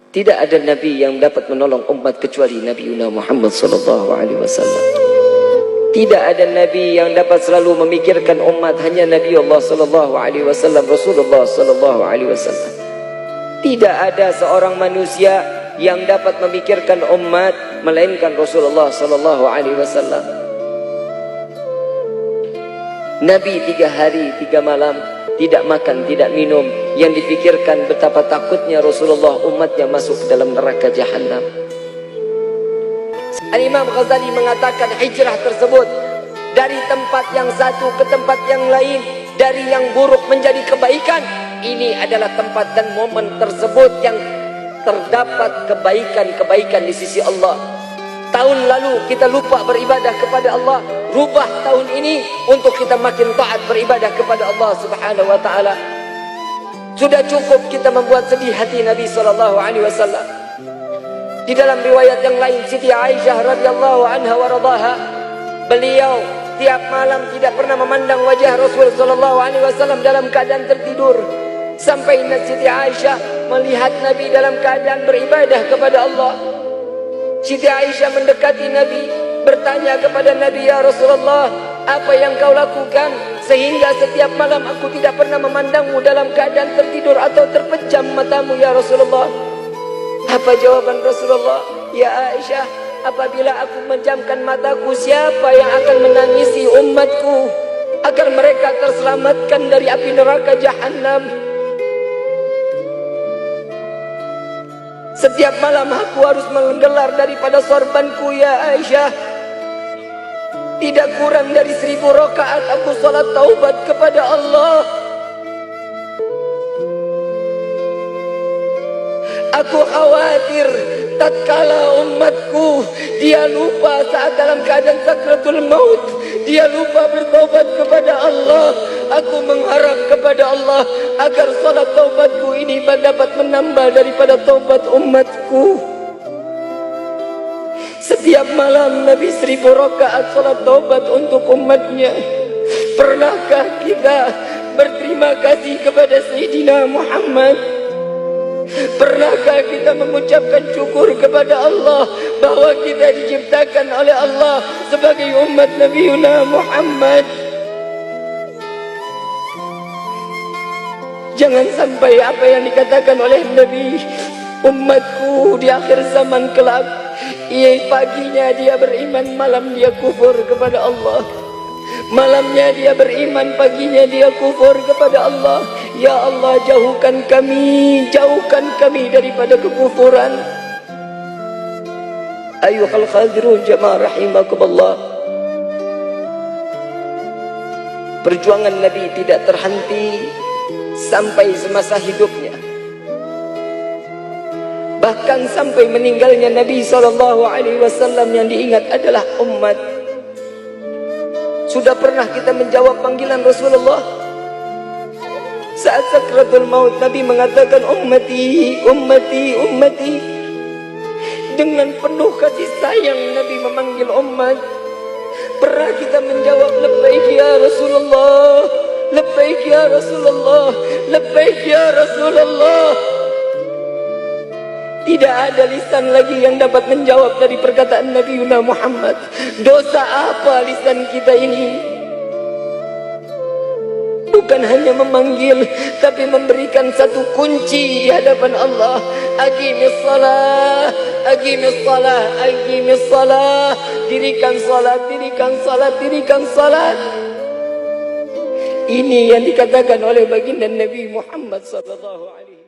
Tidak ada nabi yang dapat menolong umat kecuali Nabi Muhammad sallallahu alaihi wasallam. Tidak ada nabi yang dapat selalu memikirkan umat, hanya Nabi Allah sallallahu alaihi wasallam, Rasulullah sallallahu alaihi wasallam. Tidak ada seorang manusia yang dapat memikirkan umat melainkan Rasulullah sallallahu alaihi wasallam. Nabi 3 hari 3 malam tidak makan, tidak minum. Yang dipikirkan betapa takutnya Rasulullah umatnya masuk ke dalam neraka jahanam. Al-Imam Ghazali mengatakan hijrah tersebut dari tempat yang satu ke tempat yang lain, dari yang buruk menjadi kebaikan, ini adalah tempat dan momen tersebut yang terdapat kebaikan-kebaikan di sisi Allah. Tahun lalu kita lupa beribadah kepada Allah, rubah tahun ini untuk kita makin taat beribadah kepada Allah Subhanahu wa taala. Sudah cukup kita membuat sedih hati Nabi sallallahu alaihi wasallam. Di dalam riwayat yang lain, Siti Aisyah radhiyallahu anha wa radhaha, beliau tiap malam tidak pernah memandang wajah Rasul sallallahu alaihi wasallam dalam keadaan tertidur. Sampai Siti Aisyah melihat Nabi dalam keadaan beribadah kepada Allah. Siti Aisyah mendekati Nabi, bertanya kepada Nabi, "Ya Rasulullah, apa yang kau lakukan sehingga setiap malam aku tidak pernah memandangmu dalam keadaan tertidur atau terpejam matamu ya Rasulullah?" Apa jawaban Rasulullah? "Ya Aisyah, apabila aku menjamkan mataku, siapa yang akan menangisi umatku agar mereka terselamatkan dari api neraka jahanam? Setiap malam aku harus menggelar daripada sorbanku ya Aisyah. Tidak kurang dari 1000 rakaat aku salat taubat kepada Allah. Aku khawatir tatkala umatku dia lupa saat dalam keadaan sakratul maut, dia lupa bertaubat kepada Allah. Aku mengharap kepada Allah agar salat taubatku ini dapat menambah daripada taubat umatku." Setiap malam Nabi 1000 rakaat salat taubat untuk umatnya. Pernahkah kita berterima kasih kepada Sayyidina Muhammad? Pernahkah kita mengucapkan syukur kepada Allah bahwa kita diciptakan oleh Allah sebagai umat Nabi Muhammad? Jangan sampai apa yang dikatakan oleh Nabi, umatku di akhir zaman kelak, paginya dia beriman, malam dia kufur kepada Allah. Malamnya dia beriman, paginya dia kufur kepada Allah. Ya Allah, jauhkan kami daripada kekufuran. Ayuhal khadirun jamaah rahimakumullah. Perjuangan Nabi tidak terhenti sampai semasa hidupnya. Bahkan sampai meninggalnya Nabi SAW yang diingat adalah umat. Sudah pernah kita menjawab panggilan Rasulullah? Saat sakratul maut Nabi mengatakan ummati, ummati, ummati. Dengan penuh kasih sayang Nabi memanggil umat. Pernah kita menjawab labbaik ya Rasulullah, labbaik ya Rasulullah, labbaik ya Rasulullah? Tidak ada lisan lagi yang dapat menjawab dari perkataan Nabi Muhammad. Dosa apa lisan kita ini? Bukan hanya memanggil, tapi memberikan satu kunci di hadapan Allah. Aqimis salah, aqimis salah, aqimis salah. Dirikan salat, dirikan salat, dirikan salat. Ini yang dikatakan oleh baginda Nabi Muhammad sallallahu alaihi